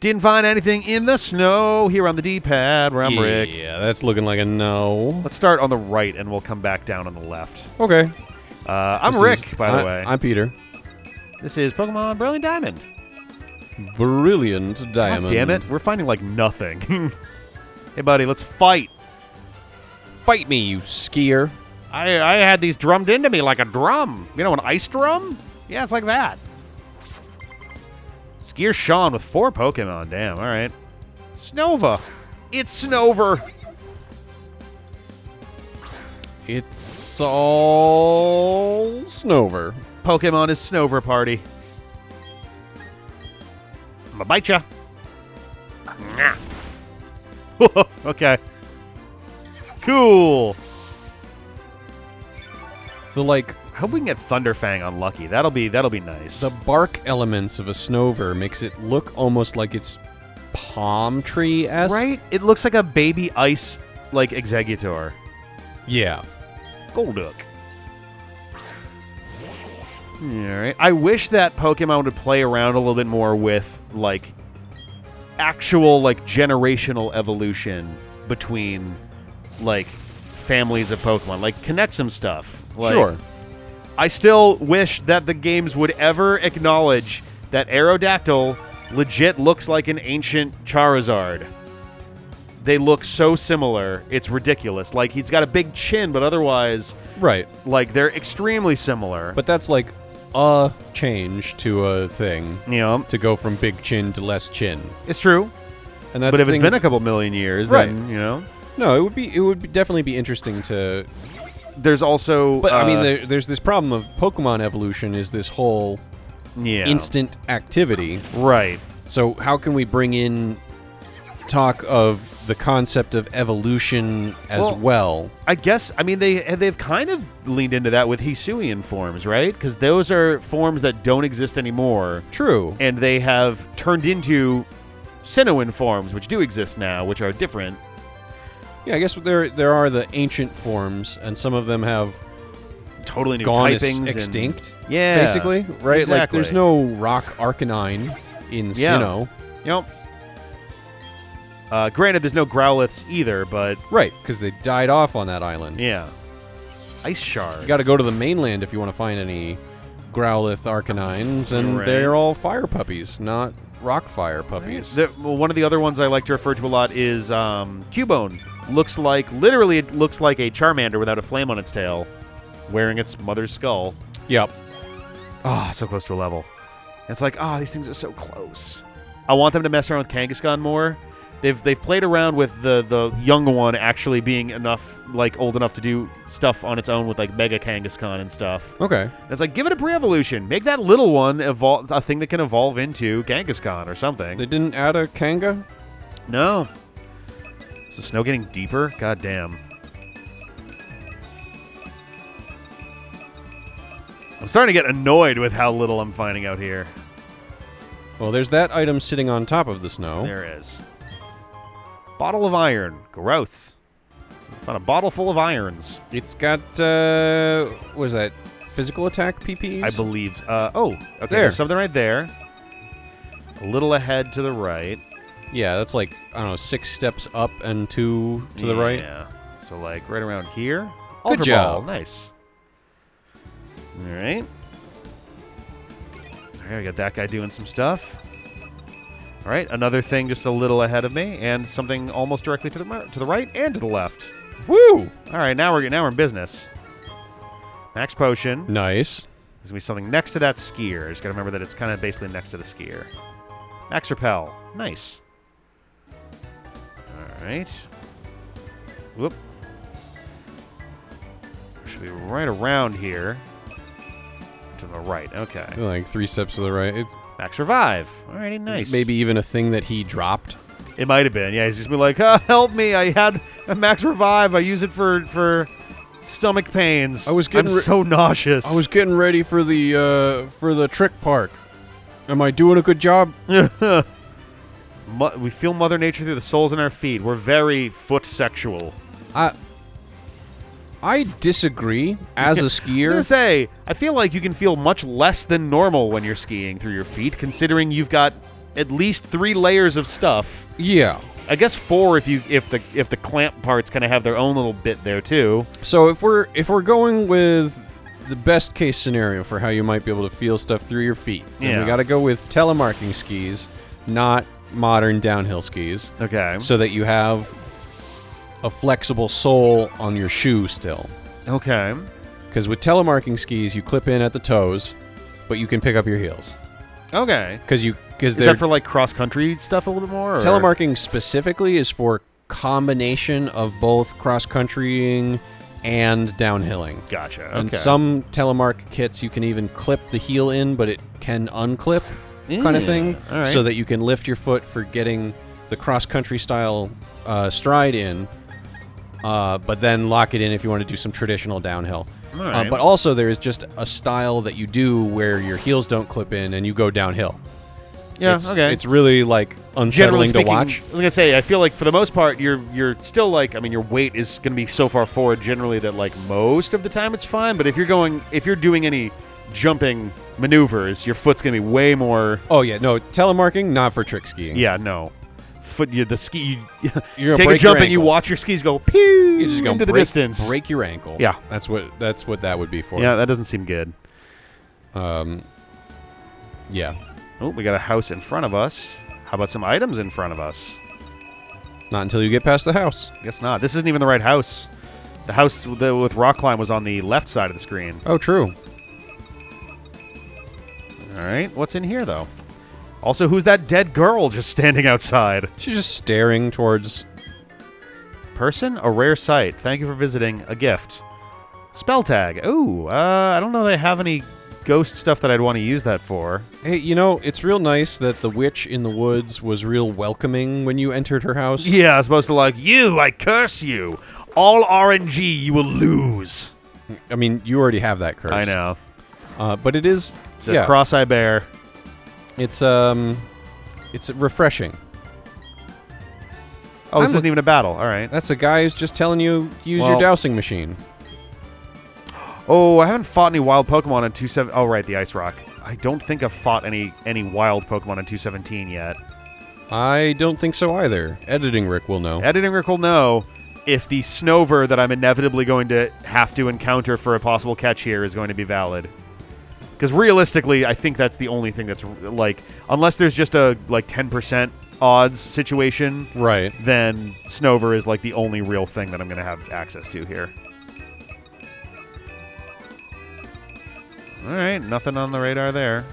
Didn't find anything in the snow here on the D-pad where I'm Rick. Yeah, that's looking like a no. Let's start on the right, and we'll come back down on the left. Okay. I'm Rick, by the way. I'm Peter. This is Pokémon Brilliant Diamond. Brilliant Diamond. God damn it. We're finding, like, nothing. Hey, buddy, let's fight. Fight me, you skier. I had these drummed into me like a drum. You know, an ice drum? Yeah, it's like that. Skier Shawn with 4 Pokemon. Damn, all right. Snova. It's Snover. It's all Snover. Pokemon is Snover Party. I'm gonna bite ya. Okay. Cool. The, like... I hope we can get Thunderfang on Lucky. That'll be nice. The bark elements of a Snover makes it look almost like it's palm tree-esque. Right? It looks like a baby ice, like, Exeggutor. Yeah. Golduck. Alright. I wish that Pokemon would play around a little bit more with, like, actual, like, generational evolution between, like, families of Pokemon. Like, connect some stuff. Like, Sure. I still wish that the games would ever acknowledge that Aerodactyl legit looks like an ancient Charizard. They look so similar, it's ridiculous. Like, he's got a big chin, but otherwise... Right. Like, they're extremely similar. But that's like a change to a thing. Yeah. To go from big chin to less chin. It's true. And that's but if it's been a couple million years, right. then, you know... No, it would definitely be interesting to... There's also... But, I mean, there's this problem of Pokemon evolution is this whole instant activity. Right. So how can we bring in talk of the concept of evolution as well? I guess, I mean, they've kind of leaned into that with Hisuian forms, right? Because those are forms that don't exist anymore. True. And they have turned into Sinnohan forms, which do exist now, which are different. Yeah, I guess there are the ancient forms, and some of them have totally new gone typings extinct. Yeah, basically, right? Exactly. Like, there's no Rock Arcanine in Sinnoh. Yep. Granted, there's no Growliths either, but right, because they died off on that island. Yeah. Ice Shard. You got to go to the mainland if you want to find any Growlithe Arcanines, and Right. they're all fire puppies, not rock fire puppies. One of the other ones I like to refer to a lot is Cubone. Literally, it looks like a Charmander without a flame on its tail, wearing its mother's skull. Yep. Ah, so close to a level. It's like, these things are so close. I want them to mess around with Kangaskhan more. They've played around with the young one actually being old enough to do stuff on its own with like Mega Kangaskhan and stuff. Okay. And it's like, give it a pre-evolution. Make that little one evolve, a thing that can evolve into Kangaskhan or something. They didn't add a Kanga? No. Is the snow getting deeper? God damn. I'm starting to get annoyed with how little I'm finding out here. Well, there's that item sitting on top of the snow. There is. Bottle of iron. Gross. Found a bottle full of irons. It's got, what is that? Physical attack PPs? I believe. Okay. There. There's something right there. A little ahead to the right. Yeah, that's like, I don't know, 6 steps up and 2 to the right. Yeah. So, like, right around here. Good Ultra job. Ball. Nice. All right. All right, we got that guy doing some stuff. All right, another thing just a little ahead of me, and something almost directly to the right and to the left. Woo! All right, now we're in business. Max Potion. Nice. There's going to be something next to that skier. Just got to remember that it's kind of basically next to the skier. Max Repel. Nice. All right. Whoop. Should be right around here. To the right. Okay. Like 3 steps to the right. Max Revive. Alrighty, nice. Maybe even a thing that he dropped. It might have been. Yeah, he's just been like, help me. I had a Max Revive. I use it for stomach pains. I'm so nauseous. I was getting ready for the trick park. Am I doing a good job? We feel Mother Nature through the soles in our feet. We're very foot sexual. I disagree as a I was skier. gonna say, I feel like you can feel much less than normal when you're skiing through your feet, considering you've got at least 3 layers of stuff. Yeah. I guess 4 if the clamp parts kind of have their own little bit there too. So if we're going with the best case scenario for how you might be able to feel stuff through your feet, then we got to go with telemarking skis, not modern downhill skis. Okay. So that you have a flexible sole on your shoe still. Okay. Because with telemarking skis, you clip in at the toes, but you can pick up your heels. Okay. Is that for like cross-country stuff a little bit more? Or? Telemarking specifically is for combination of both cross-countrying and downhilling. Gotcha. Okay. And some telemark kits you can even clip the heel in, but it can unclip kind of thing. All right. So that you can lift your foot for getting the cross-country style stride in, but then lock it in if you want to do some traditional downhill. All right. But also there is just a style that you do where your heels don't clip in and you go downhill. Yeah, okay. It's really like unsettling to watch. I was gonna say, I feel like for the most part, you're still like, I mean, your weight is gonna be so far forward generally that like most of the time it's fine. But if you're doing any jumping maneuvers, your foot's gonna be way more. Oh yeah, no telemarking, not for trick skiing. Yeah, no. You're You're take a jump and you watch your skis go pew You're just into the distance. Break your ankle. Yeah, that's what that would be for. Yeah, that doesn't seem good. Yeah. Oh, we got a house in front of us. How about some items in front of us? Not until you get past the house. Guess not. This isn't even the right house. The house with rock climb was on the left side of the screen. Oh, true. All right, what's in here though? Also, who's that dead girl just standing outside? She's just staring towards... Person? A rare sight. Thank you for visiting. A gift. Spell tag. Ooh, I don't know that I have any ghost stuff that I'd want to use that for. Hey, you know, it's real nice that the witch in the woods was real welcoming when you entered her house. Yeah, I was supposed to like, you, I curse you. All RNG you will lose. I mean, you already have that curse. I know. But it is... It's a cross-eye bear. It's refreshing. Oh, this isn't even a battle. All right. That's a guy who's just telling you use your dowsing machine. Oh, I haven't fought any wild Pokemon on 2.7. Oh, right, the Ice Rock. I don't think I've fought any wild Pokemon on 2.17 yet. I don't think so either. Editing Rick will know. Editing Rick will know if the Snover that I'm inevitably going to have to encounter for a possible catch here is going to be valid. Because realistically, I think that's the only thing that's, like, unless there's just a, like, 10% odds situation, right? Then Snover is, like, the only real thing that I'm going to have access to here. All right, nothing on the radar there.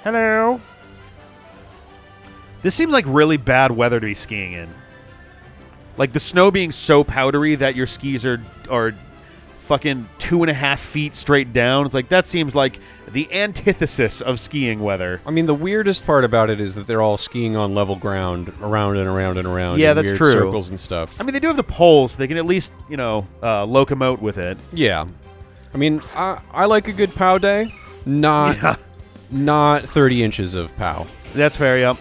Hello. This seems like really bad weather to be skiing in. Like, the snow being so powdery that your skis are fucking 2.5 feet straight down. It's like, that seems like the antithesis of skiing weather. I mean, the weirdest part about it is that they're all skiing on level ground, around and around and around. Yeah, in that's weird true. Circles and stuff. I mean, they do have the poles, so they can at least, you know, locomote with it. Yeah. I mean, I like a good POW day. Not 30 inches of POW. That's fair, yep.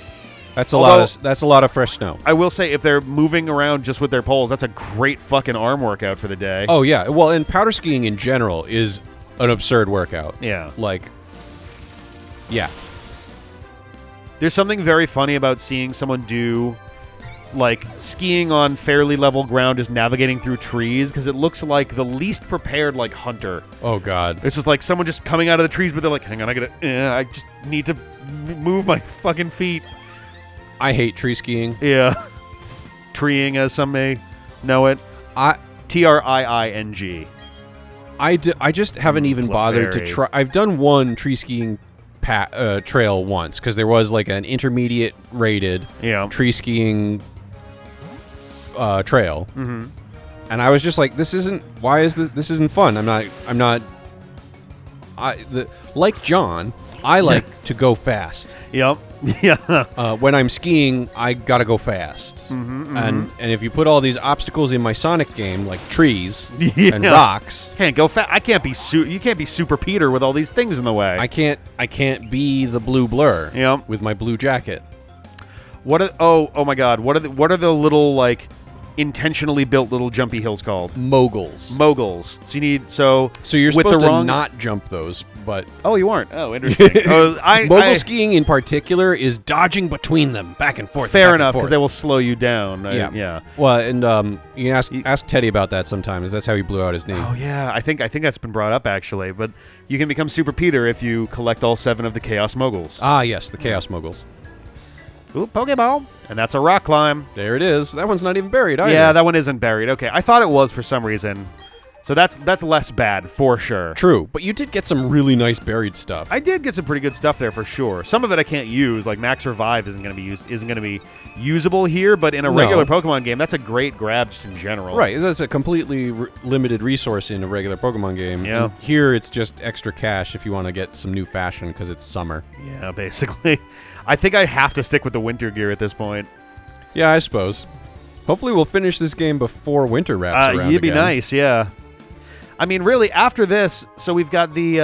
That's a lot of fresh snow. I will say, if they're moving around just with their poles, that's a great fucking arm workout for the day. Oh yeah, well, and powder skiing in general is an absurd workout. Yeah. Like, yeah. There's something very funny about seeing someone do, like, skiing on fairly level ground, just navigating through trees, because it looks like the least prepared, like, hunter. Oh god. It's just like someone just coming out of the trees, but they're like, hang on, I just need to move my fucking feet. I hate tree skiing. Yeah. Treeing, as some may know it. Triing. I just haven't even bothered to try. I've done one tree skiing trail once, because there was like an intermediate rated tree skiing trail. Mm-hmm. And I was just like, this isn't fun. Like John, I like to go fast. Yep. Yeah. When I'm skiing, I gotta go fast. Mm-hmm, and if you put all these obstacles in my Sonic game, like trees and rocks, can't go fast. I can't be you can't be Super Peter with all these things in the way. I can't be the blue blur. Yep. With my blue jacket. Oh my God! What are the little like intentionally built little jumpy hills called? Moguls. So you need So you're with supposed the to wrong... not jump those, but Oh, you aren't. Oh, interesting. mogul skiing in particular is dodging between them, back and forth. Fair enough, because they will slow you down. Yeah. Well, and you can ask Teddy about that sometimes. That's how he blew out his name. Oh yeah, I think that's been brought up actually. But you can become Super Peter if you collect all 7 of the Chaos Moguls. Ah, yes, the Chaos Moguls. Ooh, Pokeball. And that's a rock climb. There it is. That one's not even buried either. Yeah, that one isn't buried. Okay, I thought it was for some reason. So that's less bad for sure. True, but you did get some really nice buried stuff. I did get some pretty good stuff there for sure. Some of it I can't use, like Max Revive isn't going to be usable here, but in a regular Pokemon game, that's a great grab just in general. Right, that's a completely limited resource in a regular Pokemon game. Yeah. And here it's just extra cash if you want to get some new fashion because it's summer. Yeah, basically. I think I have to stick with the winter gear at this point. Yeah, I suppose. Hopefully we'll finish this game before winter wraps around You'd be again. nice, yeah. I mean, really, after this, so we've got the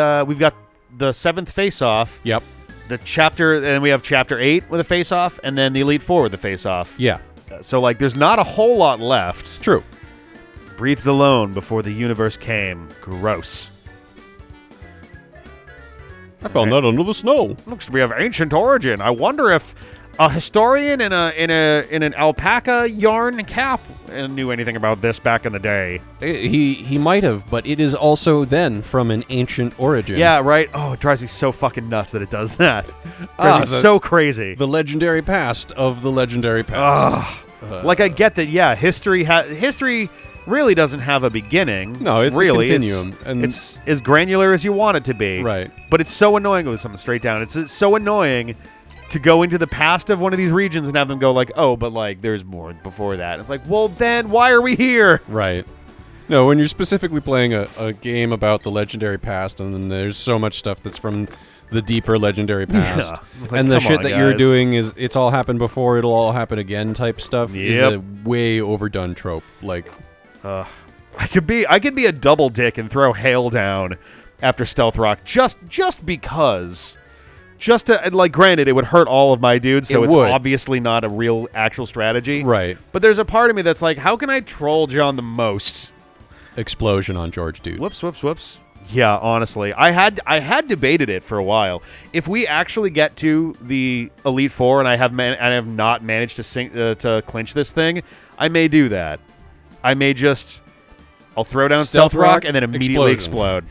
7th face-off. Yep. The chapter, and we have chapter 8 with a face-off, and then the Elite Four with a face-off. Yeah. So, like, there's not a whole lot left. True. Breathed alone before the universe came. Gross. I found that under the snow. Looks to be of ancient origin. I wonder if a historian in an alpaca yarn cap knew anything about this back in the day. He might have, but it is also then from an ancient origin. Yeah, right? Oh, it drives me so fucking nuts that it does that. Drives me so crazy. The legendary past of the legendary past. Like, I get that, yeah, history really doesn't have a beginning. No, it's really. a continuum. It's as granular as you want it to be. Right. But it's so annoying with something straight down. It's so annoying to go into the past of one of these regions and have them go like, oh, but like there's more before that. It's like, well, then why are we here? Right. No, when you're specifically playing a game about the legendary past, and then there's so much stuff that's from the deeper legendary past, like, and the shit on, that guys. you're doing is it's all happened before, it'll all happen again type stuff is a way overdone trope. Like, I could be a double dick and throw hail down after Stealth Rock just because. Just to, like, granted, it would hurt all of my dudes, so it's obviously not a real actual strategy. Right. But there's a part of me that's like, how can I troll John the most? Explosion on George, dude. Whoops. Yeah, honestly. I had debated it for a while. If we actually get to the Elite Four and I have not managed to clinch this thing, I may do that. I may I'll throw down Stealth Rock and then immediately explode.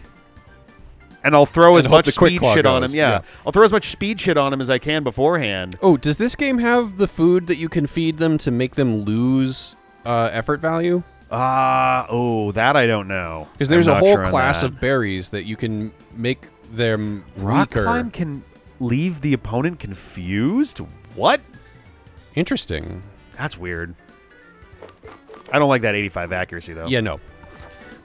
And I'll throw as much speed shit on him. Yeah. I'll throw as much speed shit on him as I can beforehand. Oh, does this game have the food that you can feed them to make them lose effort value? That I don't know. Because there's a whole class of berries that you can make them Rock weaker. Climb can leave the opponent confused? What? Interesting. That's weird. I don't like that 85 accuracy, though. Yeah, no.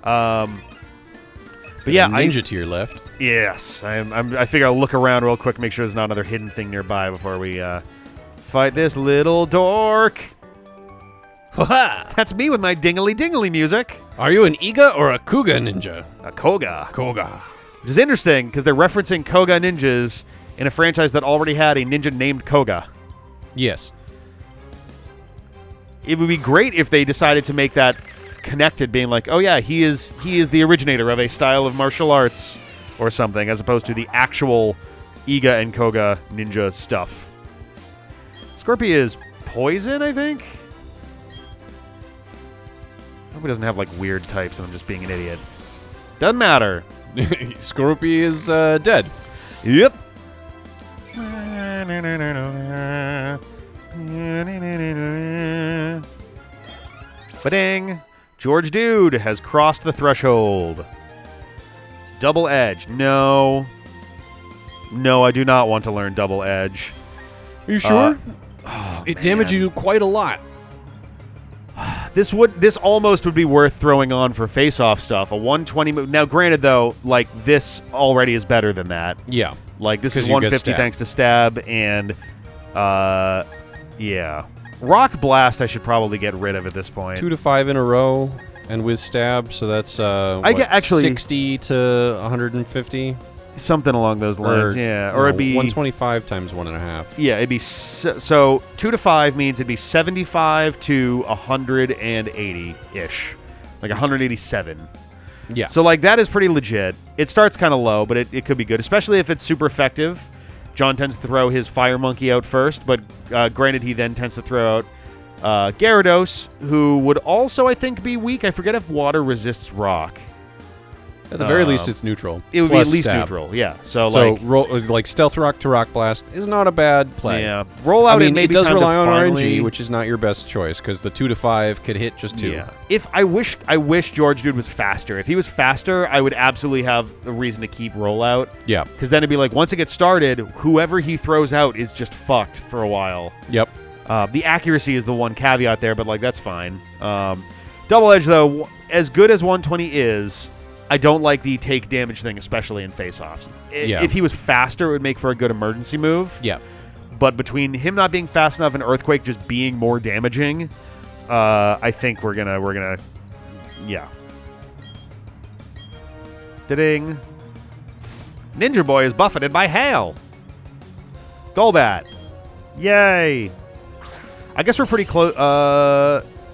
But yeah, ninja to your left. Yes, I figure I'll look around real quick, make sure there's not another hidden thing nearby before we fight this little dork. That's me with my dingly music. Are you an Iga or a Kuga ninja? A Koga. Koga. Which is interesting because they're referencing Koga ninjas in a franchise that already had a ninja named Koga. Yes. It would be great if they decided to make that connected, being like, oh yeah, he is the originator of a style of martial arts or something, as opposed to the actual Iga and Koga ninja stuff. Scorpio is poison, I think? I hope he doesn't have like weird types and I'm just being an idiot. Doesn't matter. Scorpio is dead. Yep. Ba-ding! George Dude has crossed the threshold. Double Edge. No. No, I do not want to learn Double Edge. Are you sure? It damaged you quite a lot. This almost would be worth throwing on for face-off stuff. A 120 move. Now, granted, though, like, this already is better than that. Yeah. Like, this is 150 thanks to stab, and, yeah. Rock Blast I should probably get rid of at this point. 2 to 5 in a row, and with stab, so that's, actually 60 to 150? Something along those lines, yeah. Or it'd be 125 times 1.5. Yeah, it'd be so 2 to 5 means it'd be 75 to 180 ish, like 187. Yeah. So like that is pretty legit. It starts kind of low, but it could be good, especially if it's super effective. John tends to throw his Fire Monkey out first, but granted, he then tends to throw out Gyarados, who would also, I think, be weak. I forget if water resists rock. At the very least, it's neutral. It would be at least stab. neutral, yeah. So like Stealth Rock to Rock Blast is not a bad play. Yeah, roll out. I mean, maybe it does time rely to on finally... RNG, which is not your best choice because the 2 to 5 could hit just 2. Yeah. If I wish George Dude was faster. If he was faster, I would absolutely have a reason to keep rollout. Yeah. Because then it'd be like once it gets started, whoever he throws out is just fucked for a while. Yep. The accuracy is the one caveat there, but like that's fine. Double Edge though, as good as 120 is. I don't like the take damage thing, especially in face-offs. Yeah. If he was faster, it would make for a good emergency move. Yeah. But between him not being fast enough and Earthquake just being more damaging, I think we're gonna, yeah. Da-ding. Ninja Boy is buffeted by hail. Golbat. Yay. I guess we're pretty close.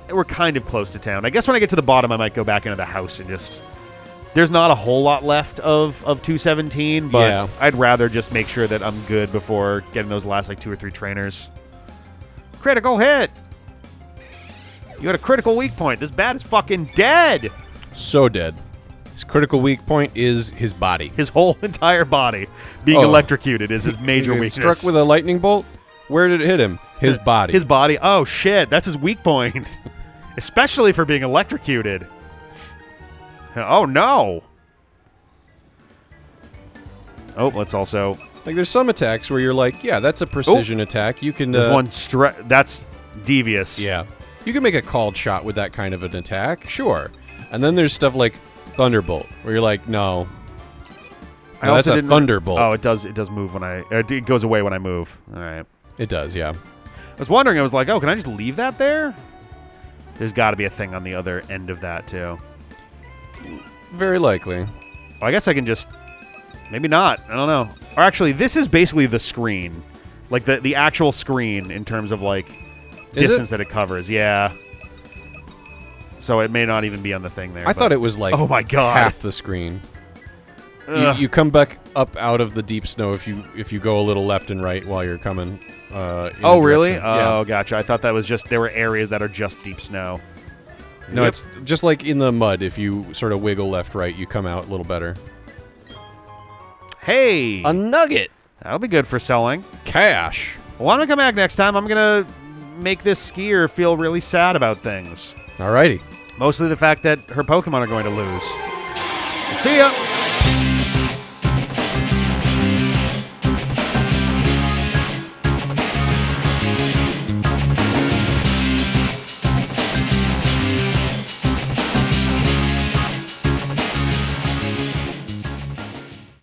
We're kind of close to town. I guess when I get to the bottom, I might go back into the house and just... There's not a whole lot left of 217, but yeah. I'd rather just make sure that I'm good before getting those last like 2 or 3 trainers. Critical hit! You had a critical weak point. This bat is fucking dead! So dead. His critical weak point is his body. His whole entire body being electrocuted is his major weakness. Struck with a lightning bolt? Where did it hit him? His body. His body. Oh, shit. That's his weak point. Especially for being electrocuted. Oh, no. Oh, let's also... Like, there's some attacks where you're like, yeah, that's a precision attack. You can... There's one... That's devious. Yeah. You can make a called shot with that kind of an attack, sure. And then there's stuff like Thunderbolt, where you're like, no. No, that's a Thunderbolt. Oh, it does move when I... It goes away when I move. All right. It does, yeah. I was wondering, I was like, oh, can I just leave that there? There's got to be a thing on the other end of that, too. Very likely. Well, I guess I can just... Maybe not. I don't know. Or actually, this is basically the screen. Like, the actual screen in terms of, like, distance that it covers. Yeah. So it may not even be on the thing there. I thought it was, like, oh my God, half the screen. You come back up out of the deep snow if you go a little left and right while you're coming. Oh, really? Yeah. Oh, gotcha. I thought that was just... There were areas that are just deep snow. No, it's just like in the mud. If you sort of wiggle left, right, you come out a little better. Hey! A nugget! That'll be good for selling. Cash! Well, why don't I come back next time? I'm going to make this skier feel really sad about things. Alrighty. Mostly the fact that her Pokemon are going to lose. See ya!